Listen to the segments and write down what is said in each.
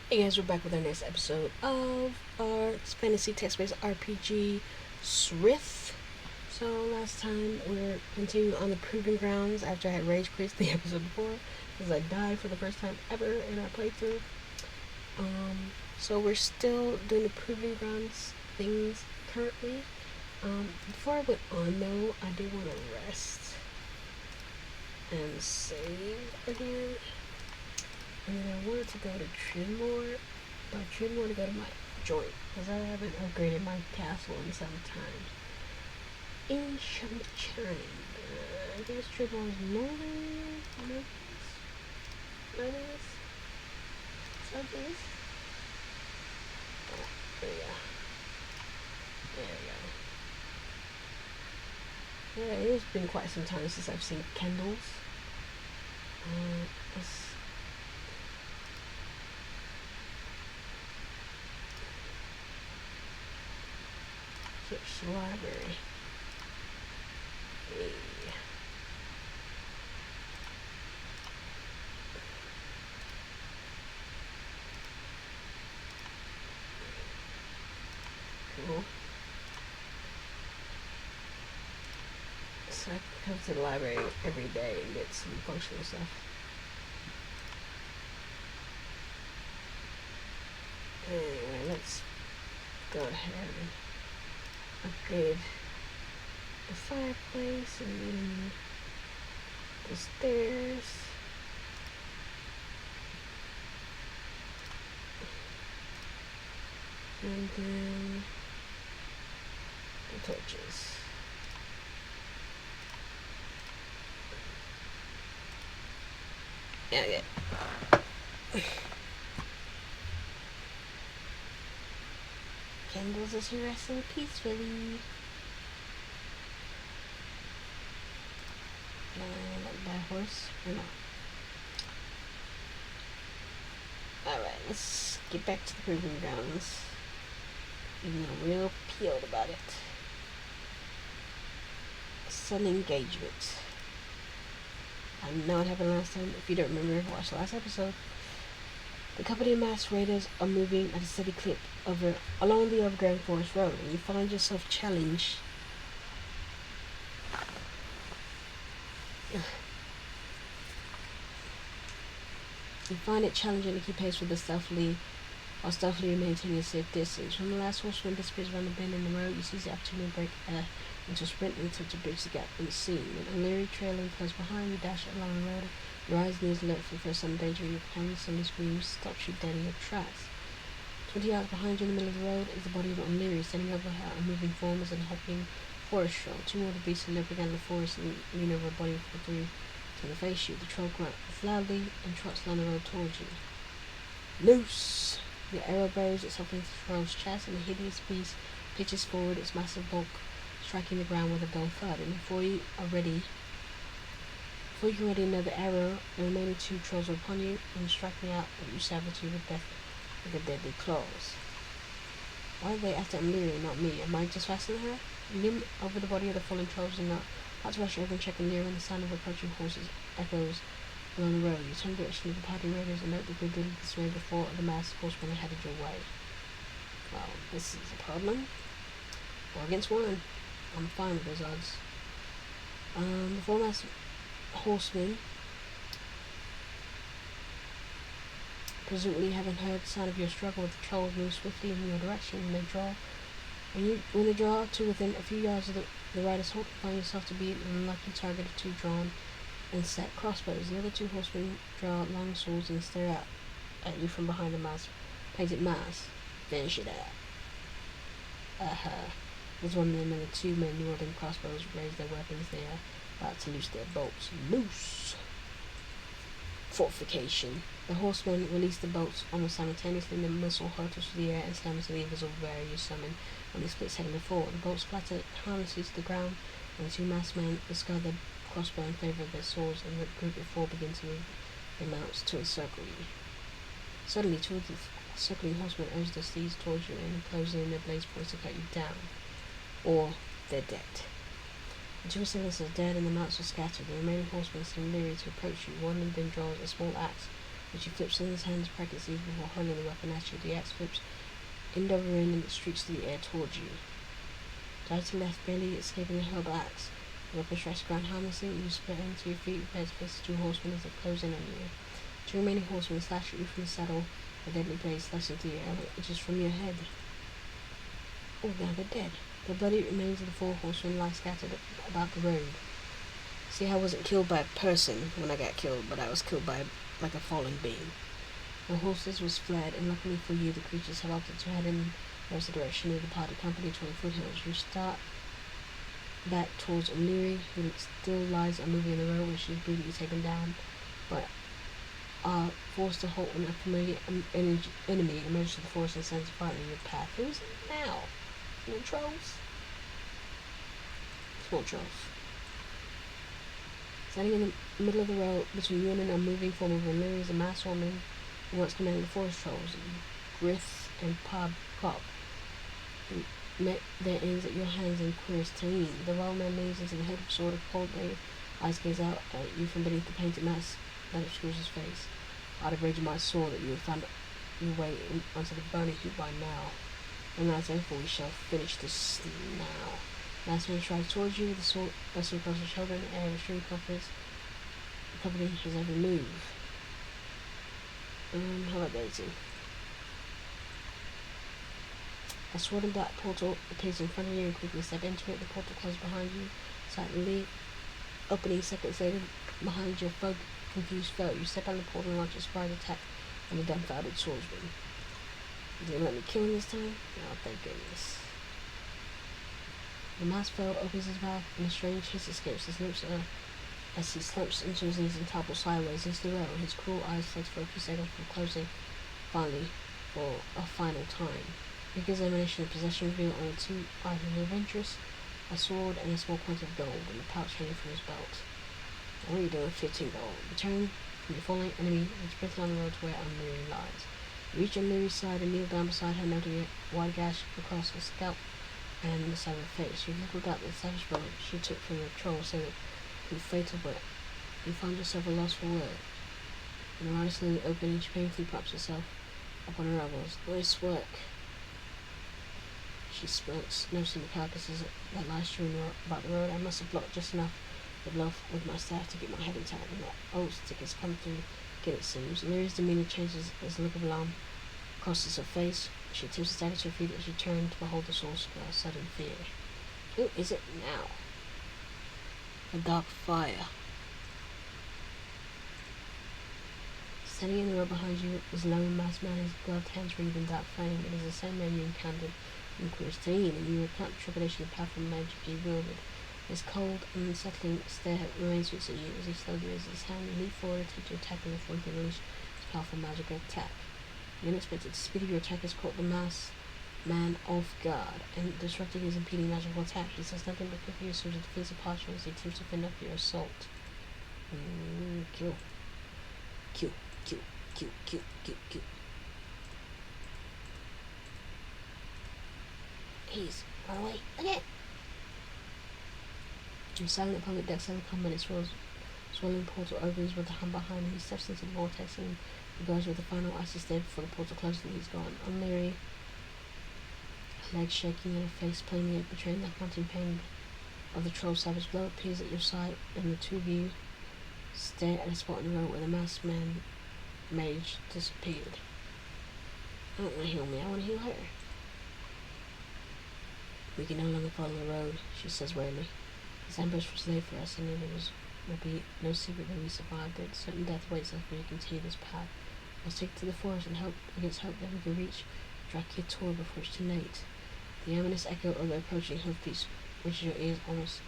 Hey guys, we're back with our next episode of our fantasy text-based RPG, Sryth. So last time we're continuing on the Proving Grounds after I had rage quit the episode before, because I died for the first time ever in our playthrough. So we're still doing the Proving Grounds things currently. Before I went on though, I do want to rest and save again. And I wanted to go to Trinmore, but I didn't want to go to my joint because I haven't upgraded my castle in some time. In some time. I guess Trinmore is northern. Northeast? Southeast? Oh, there we go. There we go. Yeah, it's been quite some time since I've seen Kendall's. Let's search the library. Hey. Cool. So I come to the library every day and get some functional stuff. Anyway, let's go ahead and upgrade the fireplace and then the stairs. And then the torches. Yeah. Candles as you wrestle peacefully. That horse or not? Alright, let's get back to the proving grounds. Even though I'm real peeled about it. Sun engagement. I know what happened last time. If you don't remember, watch the last episode. The company of masked raiders are moving at a steady clip along the overgrown forest road, and you find yourself challenged. You find it challenging to keep pace with the stealthily maintaining a safe distance. When the last horseman disappears around the bend in the road, you seize the opportunity to break into a sprint and attempt to bridge the gap unseen. With O'Leary trailing close behind, you dash along the road. Your eyes and ears alert for the first sign of danger, and your companion suddenly screams, stops you dead in your tracks. 20 yards behind you in the middle of the road is the body of O'Leary, standing over her, a moving form as a hopping forest troll. Two more of the beasts are lurking down the forest and lean over a body for three to the face you. The troll grunts loudly and trots down the road towards you. Loose! The arrow buries itself into the troll's chest, and the hideous beast pitches forward, its massive bulk striking the ground with a dull thud. And before you can ready another arrow, the remaining two trolls are upon you and striking out at you savagely with their deadly claws. Why are they after O'Leary, not me? Am I just faster than her? You limp over the body of the fallen trolls and not about to rush over and check O'Leary when the sound of approaching horses echoes along the road. You turn direction to the party raiders and note that they did this way before the masked horsemen headed your way. Well, this is a problem. 4 against 1. I'm fine with those odds. The 4 masked horsemen, presumably having heard the sound of your struggle with the trolls, move swiftly in your direction. When they draw to within a few yards of the rider's halt, you find yourself to be an unlucky target of 2 drawn and set crossbows. The other 2 horsemen draw long swords and stare out at you from behind the painted mask. Finish it out. There's one of them and the 2 men wielding crossbows raise their weapons. They are about to loose their bolts. Loose! Fortification. The horsemen release the bolts almost simultaneously, and the missile hurtles through the air and slams into the invisible barrier you summoned on the split second before. The bolts splatter harmlessly to the ground, and the 2 masked men discard their crossbow in favor of their swords, and the group of 4 begin to move their mounts to encircle you. Suddenly, 2 of the circling horsemen urge their steeds towards you and closing in their blades points to cut you down. Or they're dead. The 2 assailants are dead and the mounts are scattered. The remaining horsemen seem leery to approach you. One of them draws a small axe But she flips in his hands practically before hurling the weapon at you. The axe flips end over end and it streaks through the air towards you. Dive to the left, barely escaping the hurled axe. The weapon strikes the ground harmlessly. You spring to your feet, prepared to face the two horsemen as they close in on you. Two remaining horsemen slash at you from the saddle, a deadly blade slicing through your armor, just from your head. Oh, now they're dead. The bloody remains of the four horsemen lie scattered about the road. See, I wasn't killed by a person when I got killed, but I was killed by, like, a falling beam. The horses was fled, and luckily for you, the creatures have opted to head in the opposite direction of the departed company toward the foothills. You start back towards O'Leary, who still lies unmoving in the road where she is brutally taken down, but are forced to halt when a familiar enemy emerges from the forest and sends fire in your path. Who is it now? Small trolls? Small trolls. Standing in the middle of the road between you and an unmoving form of O'Leary is a masked woman who once commanded the forest trolls, Sryth and Pop, who met their ends at your hands in Dra-Kih-Tor. The wild man leans into the head of sword of cold blade, eyes gaze out at you from beneath the painted mask that obscures his face. Out of rage you might saw that you have found your way onto the burning heap by now. And as therefore we shall finish this now. Last man strides towards you with the sword resting across his shoulder in the air of extreme confidence, accompanying his every move. How about the 18? A sword and black portal appears in front of you and quickly step into it. The portal closes behind you, silently opening seconds later behind your confused foe. You step out of the portal and launch a surprise attack on the dumbfounded swordsman. Did they let me kill him this time? Oh, thank goodness. The masked foe opens his mouth and a strange hiss escapes his lips as he slumps into his knees and topples sideways into the road. His cruel eyes flex for a few seconds before closing, finally, for a final time. Big examination and possession reveal only two items of interest, a sword and a small quantity of gold in the pouch hanging from his belt. What are you doing? 15 gold. Return from your falling enemy and sprint along the road to where O'Leary lies. You reach O'Leary's side and kneel down beside her, noting a wide gash across her scalp and the side of her face. You look out the savage bullet she took from the troll, so that with fatal, but you find yourself a loss for word. And the rider slowly opening, she painfully props herself up on her elbows. Nice work. She spurts, noticing the carcasses that lie strewn about the road. I must have blocked just enough of love with my staff to get my head intact, and that old stick has come through again, it seems. Leary's demeanor changes as a look of alarm crosses her face. She attempts to stagger to her feet as she turns to behold the source of her sudden fear. Who is it now? A dark fire. Standing in the road behind you is a lone masked man, his gloved hands wreathed in dark flame. It is the same man you encountered in Dra-Kih-Tor, and you recount the trepidation and powerful magic he wielded. His cold, unsettling stare remains fixed at you as he slowly raises his hand and leap forward to attack him before he can unleash his powerful magical attack. The unexpected speed of your attack has caught the masked man off guard and disrupting his impeding magical attack. He says nothing but quickly assumes a defensive posture as he attempts to fend off your assault. Kill. Kill. Kill. Kill. Kill. Kill. Kill. He's run away again. In silent public decks of the combat, it swirling portal opens with the hand behind him. He steps into the vortex and regards with the final icy stare before the portal closes and he's gone. O'Leary, her legs shaking and her face plainly betraying the haunting pain of the troll's savage blow, appears at your side, and the two of you stare at a spot in the road where the masked man mage disappeared. I don't want to heal me, I want to heal her. We can no longer follow the road, she says wearily. This ambush was laid for us, and will be no secret that we survived it. Certain death awaits us if we continue this path. Let's take to the forest and hope against hope that we can reach Dra-Kih-Tor before it's too late. The ominous echo of the approaching hoofbeats reaches your ears almost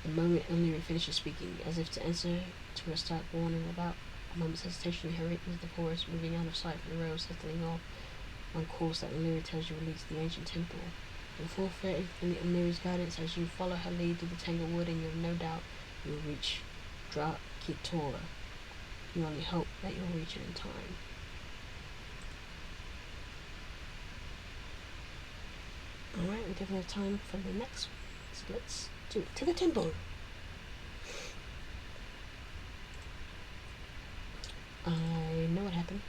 the moment O'Leary finishes speaking, as if to answer to her stark warning. Without a moment's hesitation, you hurry into the forest, moving out of sight from the road, settling off on course that O'Leary tells you will lead to the ancient temple. With full faith in O'Leary's guidance, as you follow her lead through the tangled wood, and you have no doubt you will reach Dra-Kih-Tor. You only hope that you'll reach it in time. Alright, we definitely have time for the next one. So let's do it. To the temple! I know what happened.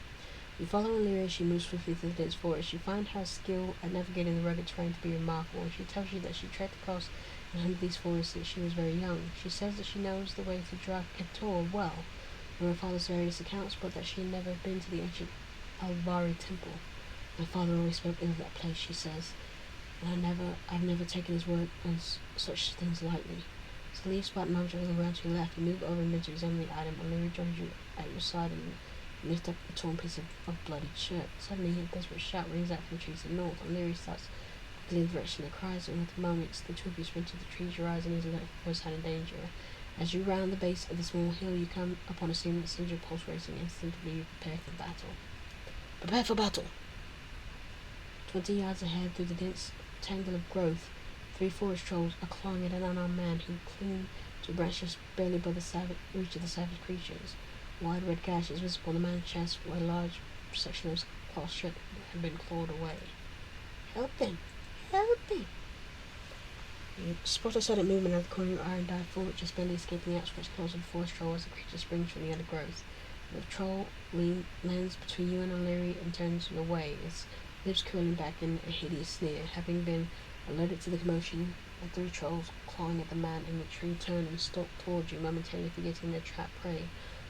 You follow Illyria as she moves swiftly through the dense forest. You find her skill at navigating the rugged terrain to be remarkable, and she tells you that she trekked across and hunted these forests since she was very young. She says that she knows the way to Dra-Kih-Tor well, from her father's various accounts, but that she had never been to the ancient Alvari temple. My father always spoke ill of that place, she says, and I've never taken his word on such things lightly. So leave spot momentarily around to your left. You move over and begin to examine the item. O'Leary joins you at your side and lift up a torn piece of bloodied shirt. Suddenly, a desperate shout rings out from the trees to the north. O'Leary starts quickly in the direction of the cries, and with the moments the two of you sprint to the trees, your eyes and ears alert for voice in danger. As you round the base of the small hill, you come upon a scene that sends your pulse racing. Instinctively, you prepare for battle. Prepare for battle! 20 yards ahead, through the dense tangle of growth, 3 forest trolls are clawing at an unarmed man who cling to a branch just barely above the reach of the savage creatures. Wide red gashes visible on the man's chest where a large section of his cloth shirt had been clawed away. Help them! Help them! You spot a sudden movement at the corner of your eye and dive forward, just barely escaping the outstretched claws of the forest troll as the creature springs from the undergrowth. The troll lands between you and O'Leary and turns your way, its lips curling back in a hideous sneer. Having been alerted to the commotion, the 3 trolls clawing at the man in the tree turn and stalk towards you, momentarily forgetting their trapped prey.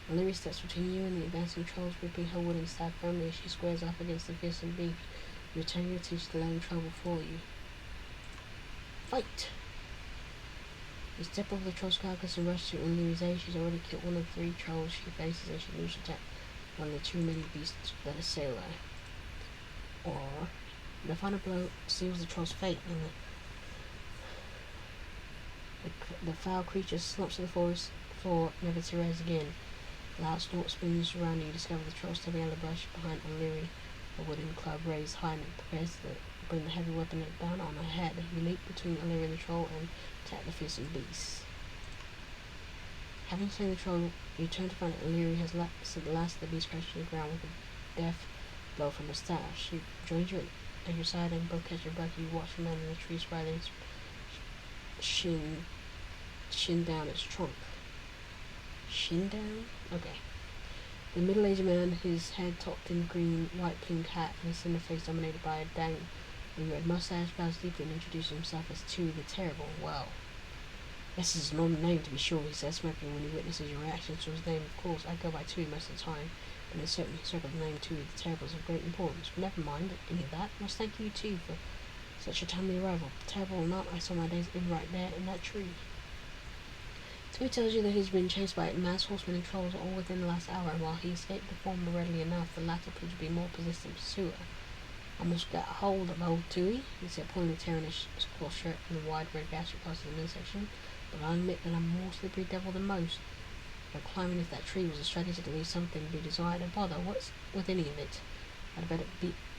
O'Leary steps between you and the advancing trolls, gripping her wooden staff firmly as she squares off against the fearsome beast. You turn your attention to the lone troll before you. Fight! You step over the troll's carcass and rush to O'Leary's aid. She's already killed one of the 3 trolls she faces, and she loses attack one of the 2 remaining beasts that assail her. Or the final blow seals the troll's fate, and the foul creature slumps to the forest floor, never to rise again. A loud snort spins around you. You discover the troll stepping out of the brush behind O'Leary, a wooden club raised high, and prepares to bring the heavy weapon down on her head. You leap between O'Leary and the troll and attack the fearsome beast. Having slain the troll, you turn to find that O'Leary has sent the last of the beast crashed to the ground with a death blow from her staff. She joins you at your side and both catch your breath. You watch the man in the tree sprawling its shin down its trunk. Shin down? Okay. The middle-aged man, his head topped in a green, white-plumed hat, and his slender face dominated by a dangling red mustache, bows deeply and introduces himself as Tui the Terrible. Well, this is an odd name to be sure, he says, smirking when he witnesses your reactions to his name. Of course, I go by Tui most of the time, but in a certain circle the name Tui the Terrible is of great importance. But never mind any of that. I must thank you too for such a timely arrival. Terrible or not, I saw my day's end right there in that tree. Tui tells you that he's been chased by mass horsemen and trolls all within the last hour, and while he escaped the former readily enough, the latter proved to be a more persistent pursuer. Almost got hold of old Tui, he said, pulling the tear in his cloth shirt from the wide red gash across the midsection, but I'll admit that I'm a more slippery devil than most. But climbing if that tree was a strategy to leave something to be desired, and bother, what's with any of it?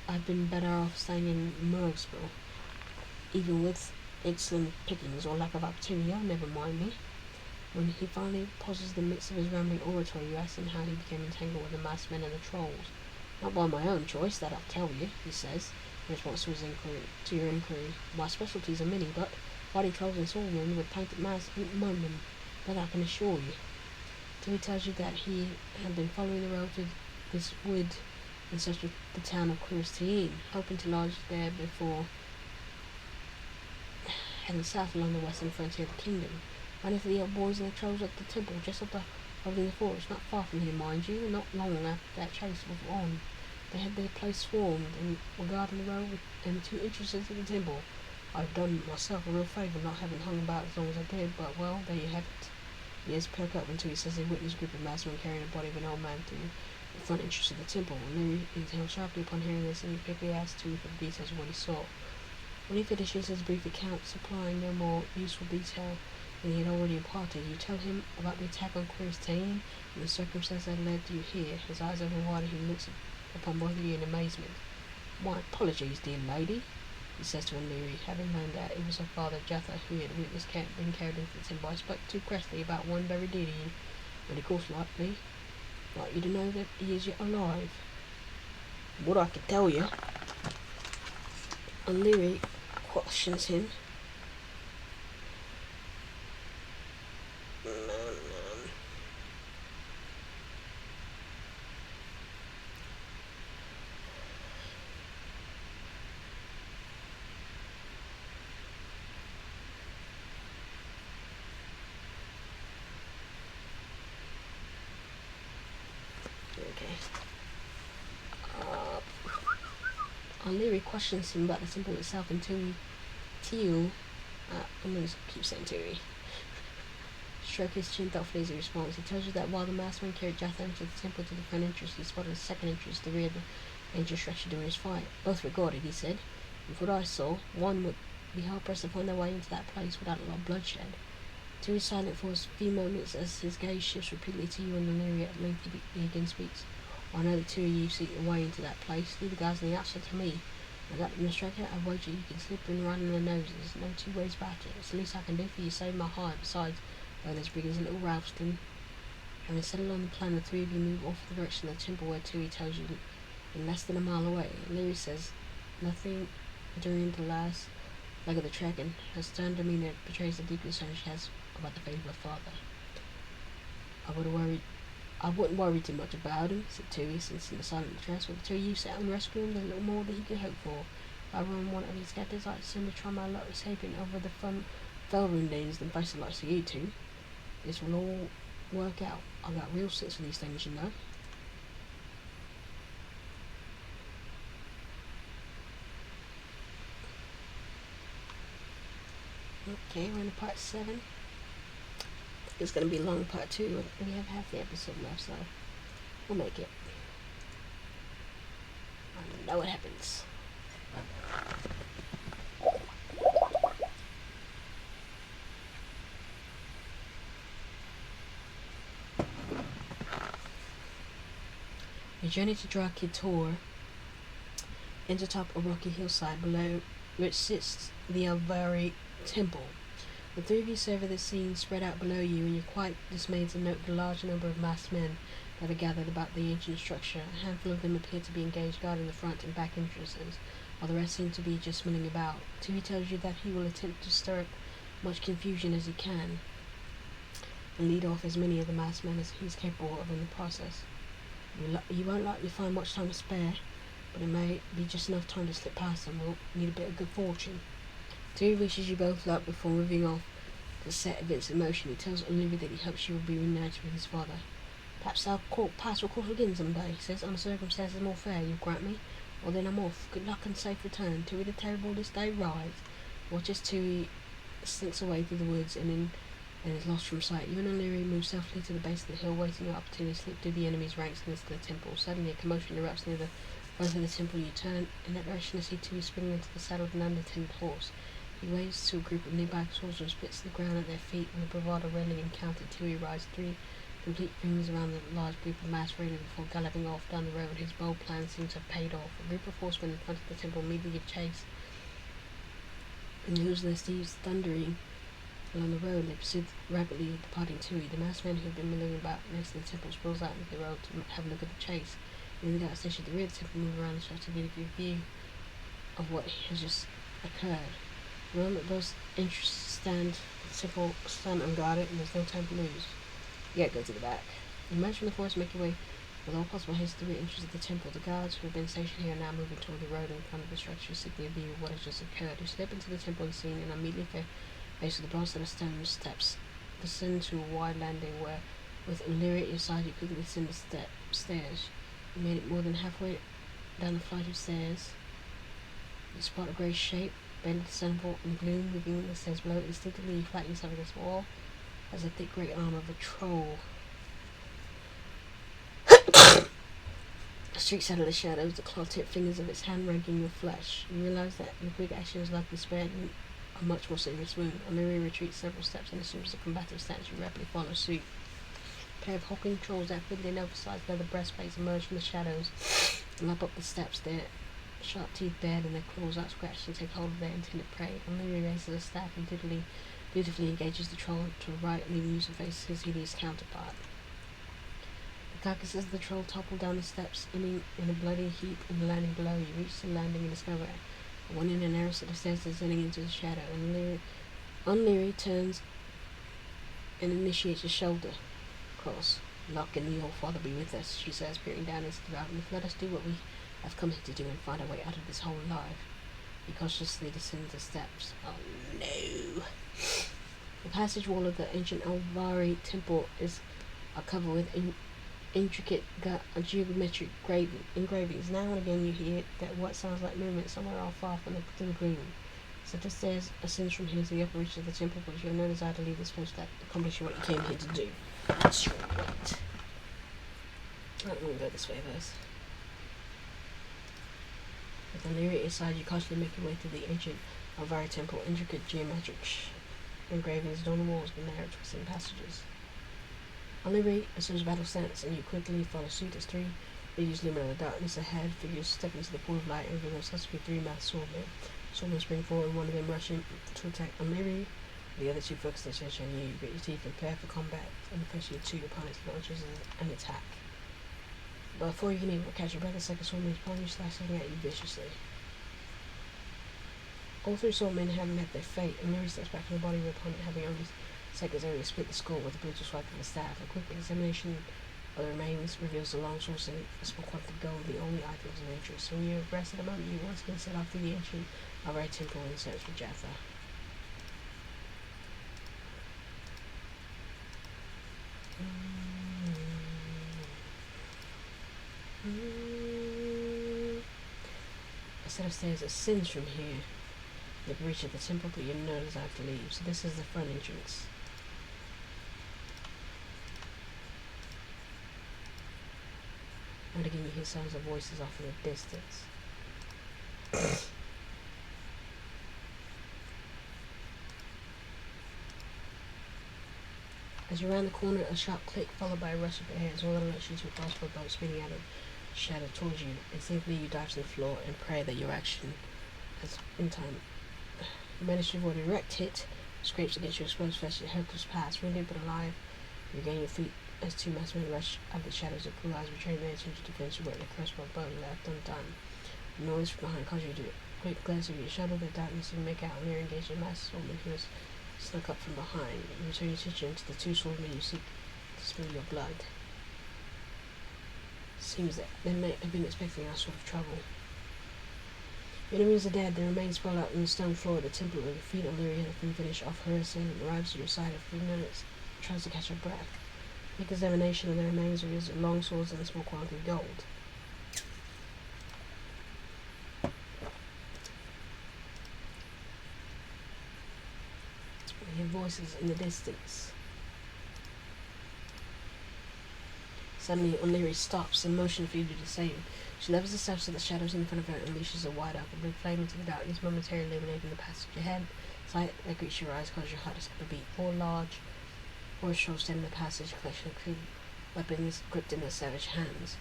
I've been better off staying in Murgsville, even with its slim pickings or lack of opportunity. Oh, never mind me. When he finally pauses in the midst of his rambling oratory, you ask him how he became entangled with the masked men and the trolls. Not by my own choice, that I'll tell you, he says, in response to your inquiry. My specialties are many, but fighting trolls and swordmen with painted masks ain't among them, that I can assure you. Till he tells you that he had been following the road to this wood in search of the town of Sryth, hoping to lodge there before heading south along the western frontier of the kingdom. Running for the old boys and the trolls at the temple just up over the forest, not far from here, mind you. Not long after that chase was on, they had their place swarmed and were guarding the road and the 2 entrances to the temple. I've done myself a real favour not having hung about as long as I did, but well, there you have it. He has perked up until he says he witnessed a group of masked men carrying the body of an old man through the front entrance of the temple, and then he exhaled sharply upon hearing this and quickly asked Tui for the details of what he saw. When he finishes his brief account, supplying no more useful detail than he had already imparted, you tell him about the attack on Sryth and the circumstance that led you here. His eyes open wide and he looks upon both of you in amazement. My apologies, dear lady, he says to O'Leary, having learned that it was her father, Jatha, who had been carried into the temple. I spoke too crassly about one very dear you, and of course like you to know that he is yet alive. What I can tell you, O'Leary questions him. O'Leary questions him about the temple itself until Teal, I'm going to keep saying Tui, stroke his chin thoughtfully as he responds. He tells you that while the masked man carried Jathan to the temple to the front entrance, he spotted a second entrance to the rear of the ancient structure during his fight. Both were guarded, he said. And from what I saw, one would be hard-pressed to find their way into that place without a lot of bloodshed. Tui is silent for a few moments as his gaze shifts repeatedly to you and O'Leary. At length he again speaks. I know that two of you seek your way into that place. Leave the guys on the outside to me. As administrator, I wager you can slip in right in their noses. No two ways about it. It's the least I can do for you, save my hide. Besides, there's Briggins and little Ralston. Having settled on the plan, the three of you move off the direction of the temple where Tui tells you in less than a mile away. Leary says nothing during the last leg of the trek, and her stern demeanor betrays the deep concern she has about the fate of her father. I wouldn't worry too much about him, said Tui, since in the silent distress. With the two of you set and rescue him, there's little more that he could hope for. If I run one of his captives, I'd sooner try my luck escaping over the Felroon Danes than face the likes of you two. This will all work out. I got real sense for these things, you know. Okay, we're in part 7. It's going to be a long part 2. We have half the episode left, so we'll make it. I know what happens. Your journey to Dra-Kih-Tor ends atop a rocky hillside below which sits the Alvari Temple. The three of you survey the scene spread out below you, and you're quite dismayed to note the large number of masked men that are gathered about the ancient structure. A handful of them appear to be engaged guarding the front and back entrances, while the rest seem to be just milling about. Tui tells you that he will attempt to stir up much confusion as he can, and lead off as many of the masked men as he's capable of in the process. You won't likely find much time to spare, but it may be just enough time to slip past them. We'll need a bit of good fortune. Tui wishes you both luck before moving off to set events in motion. He tells Olivia that he hopes she will be reunited with his father. Perhaps our paths will cross again someday, he says, under circumstances more fair. You grant me? Well then, I'm off. Good luck and safe return. Tui the terrible this day rides. Watches Tui slinks away through the woods and is lost from sight. You and O'Leary move stealthily to the base of the hill, waiting your opportunity to slip through the enemy's ranks and into the temple. Suddenly a commotion erupts near the front of the temple. You turn in that direction and see Tui springing into the saddle of an unattended horse. He waves to a group of nearby swordsmen, spits the ground at their feet, and the bravado rarely encountered. Tui rides 3 complete rings around the large group of masked raiders before galloping off down the road. His bold plan seems to have paid off. A group of horsemen in front of the temple immediately give chase, and lose their steeds thundering along the road. They pursued rapidly, departing Tui. The masked man who had been milling about next to the temple spills out into the road to have a look at the chase. In the station at the rear of the temple, move around the structure to give you a view of what has just occurred. The moment those interests stand unguarded, and there's no time to lose. You gotta go to the back. You emerge from the forest, make your way with all possible haste to the rear entrance of the temple. The guards who have been stationed here are now moving toward the road in front of the structure, seeking a view of what has just occurred. You step into the temple unseen and immediately faced with the bronze set of stone steps descend to a wide landing where, with O'Leary at your side, you quickly descend the stairs. You made it more than halfway down the flight of stairs. You spot a grey shape, barely discernible in gloom, moving the stairs below. Instinctively, you flatten yourself against the wall as the thick grey arm of a troll streaks out of the shadows, the claw-tipped fingers of its hand raking your flesh. You realize that your quick action is likely spared you a much more serious wound. O'Leary retreats several steps and assumes a combative stance. You rapidly follow suit. A pair of hulking trolls outfitted in oversized leather breastplates emerge from the shadows and lap up the steps, their sharp teeth bared and their claws outscratched to take hold of their intended prey. O'Leary raises a staff and dutifully engages the troll to the right, leaving you to face his hideous counterpart. The carcasses of the troll topple down the steps, ending in a bloody heap in the landing below. You reach the landing and discover one in a narrow set of stairs descending into the shadow. O'Leary turns and initiates a shoulder cross. Luck and your father be with us, she says, peering down into the garden. Let us do what we have come here to do and find our way out of this hole alive. He cautiously descends the steps. Oh no! The passage wall of the ancient Alvari temple is covered with intricate geometric engravings. Now and again you hear that what sounds like movement somewhere off far from the gloom. Such as stairs ascends from here to the upper reaches of the temple, but you have no desire to leave this place without accomplishing what you came here to do. That's right. I'm gonna go this way first. With the lyric inside, you constantly make your way through the ancient Alvari temple. Intricate geometric engravings adorn the walls with narrow twisting passages. On the right, as soon as battle stance, and you quickly follow suit as three figures loom out of the darkness ahead. Figures step into the pool of light and reveal themselves to be three masked swordmen. Swordmen spring forward, one of them rushing to attack O'Leary. The other two focus their attention on you. You grit your teeth and prepare for combat, and pressure to your opponent's launches an attack. But before you can even catch your breath, a second swordman is upon you, slashing at you viciously. All three swordmen have met their fate, and Mary steps back from the body of the opponent, having only seconds earlier split the skull with a brutal swipe of the staff. A quick examination of the remains reveals the long sword and a small quantity of gold, the only items of interest. When you have rested a moment, you once again set off through the ancient Alvari temple in search for Jaffa. A set of stairs ascends from here. You have reached the temple, but you have no desire to leave. So this is the front entrance. And again you hear sounds of voices off in the distance. As you round the corner, a sharp click followed by a rush of air is all that alerts you to a crossbow bolt spinning out of shadow towards you. Instinctively you dive to the floor and pray that your action has in time. You manage to avoid a direct hit, scrapes against your exposed flesh, your helpless pass, wounded but alive. You regain your feet as two masked men rush out of the shadows of cool eyes, betraying their attention to defense you work their crossbow bow left undone. The noise from behind causes you to quick glance over your shoulder. The darkness you make out near engaged a masked swordman who has snuck up from behind. You return your attention to the two swordmen you seek to spill your blood. Seems that they may have been expecting our sort of trouble. Your enemies are dead. Their remains sprawl out on the stone floor of the temple. Your feet on Lyria have been finished off. Her assailant arrives at your side a few minutes, tries to catch her breath. Quick examination of their remains reveals long swords and a small quantity of gold. You hear voices in the distance. Suddenly, O'Leary stops and motions for you to do the same. She levels the staff so the shadows in front of her and unleashes a wide open blue flame into the darkness, momentarily illuminating the passage ahead. Sight that greets your eyes causes your heart to skip a beat. Four large horse trolls stand in the passage, collection of crude weapons gripped in their savage hands.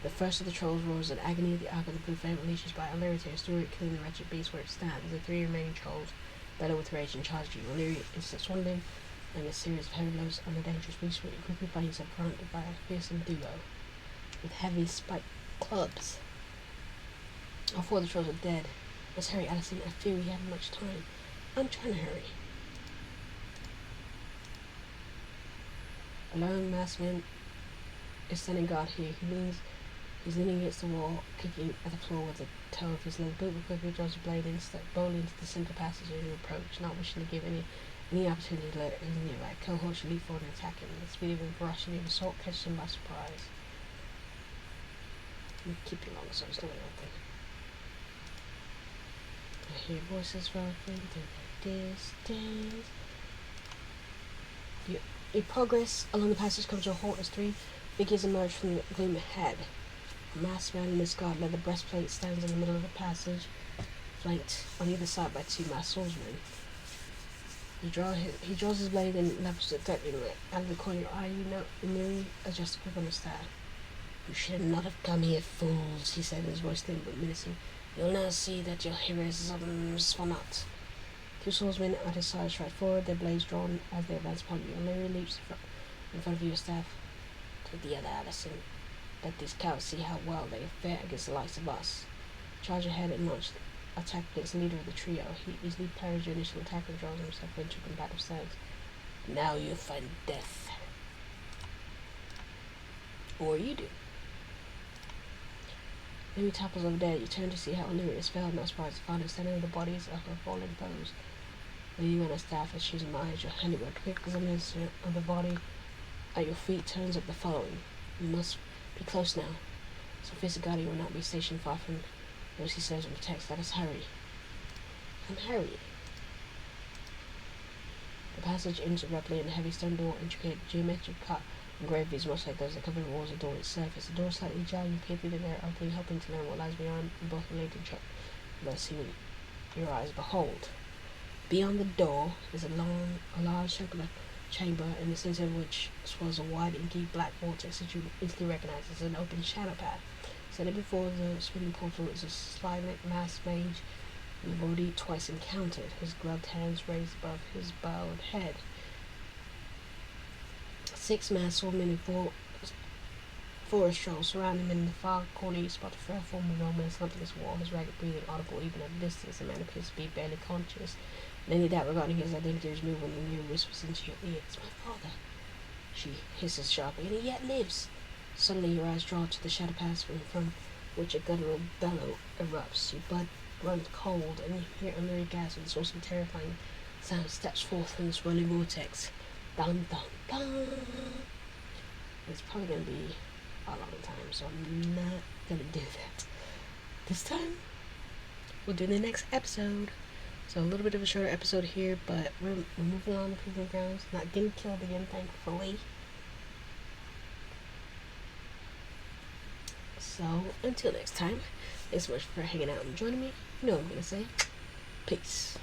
The first of the trolls roars in agony. The arc of the blue flame unleashes by O'Leary tears through it, killing the wretched beast where it stands. The three remaining trolls bellow with rage and charge you. O'Leary intercepts one of them, and a series of heavy blows on the dangerous beast, but you quickly find yourself surrounded by a fearsome duo with heavy spiked clubs. All four of the trolls are dead. Let's hurry, Addison. I fear we haven't much time. I'm trying to hurry. A lone masked man is standing guard here. He's leaning against the wall, kicking at the floor with the toe of his left boot. But quickly draws a blade and steps boldly into the center passage as you approach, not wishing to give any opportunity to let his nearby cohorts leap forward and attack him. The speed of him rushing the assault catches him by surprise. Let me keep you long so it's not open. I hear voices rustling through the distance. Your progress along the passage comes to a halt as three figures emerge from the gloom ahead. A masked man in his guard leather breastplate stands in the middle of the passage, flanked on either side by two masked swordsmen. He draws his blade and levels it threateningly. Out of the corner of your eye, you know Miri adjusts a grip on the staff. You should not have come here, fools, he said, his voice thin but menacing. You'll now see that your heroisms for naught. Two swordsmen at his side strike forward, their blades drawn as they advance upon you. Larry leaps in front of your staff. Take the other, Addison. Let these cowards see how well they fare against the likes of us. Charge ahead and launch attack against the leader of the trio. He easily parries your initial attack and draws himself into a combative stance. Now you find death. Or you do. Louis topples over dead. You turn to see how Louis is felled, not surprised to find him standing with the bodies of her fallen foes. When you and a staff as she's eyes, your handiwork quick examination of the body at your feet turns up the following. We must be close now. Sophisticati will not be stationed far from those he serves and protects. Let us hurry. And hurry. The passage ends abruptly in a heavy stone door, intricate geometric cut engravings, much like those that cover the walls adorn its surface. The door slightly ajar, you peer through the narrow opening, hoping to learn what lies beyond, and both relate to each other. Thus you your eyes behold. Beyond the door is a large circular chamber, in the center of which swirls a wide, inky black vortex that you instantly recognize as an open shadow path. Standing before the spinning portal is a silent masked mage you've already twice encountered, his gloved hands raised above his bowed head. 6 masked swordsmen in forest trolls surround him. In the far corner you spot a fair form of old man slumped against the wall, his ragged breathing audible even at a distance. The man appears to be barely conscious, and any doubt regarding his identity is removed when the near whispers into your ear. It's my father, she hisses sharply, and he yet lives. Suddenly your eyes draw to the shadow pass from which a guttural bellow erupts. Your blood runs cold, and you hear under your gasp the source of terrifying sound steps forth from the swirling vortex. Dun dun dun! It's probably going to be a long time, so I'm not going to do that this time. We'll do the next episode. So a little bit of a shorter episode here, but we're moving on to proving grounds. Not getting killed again, thankfully. So until next time, thanks so much for hanging out and joining me. You know what I'm going to say. Peace.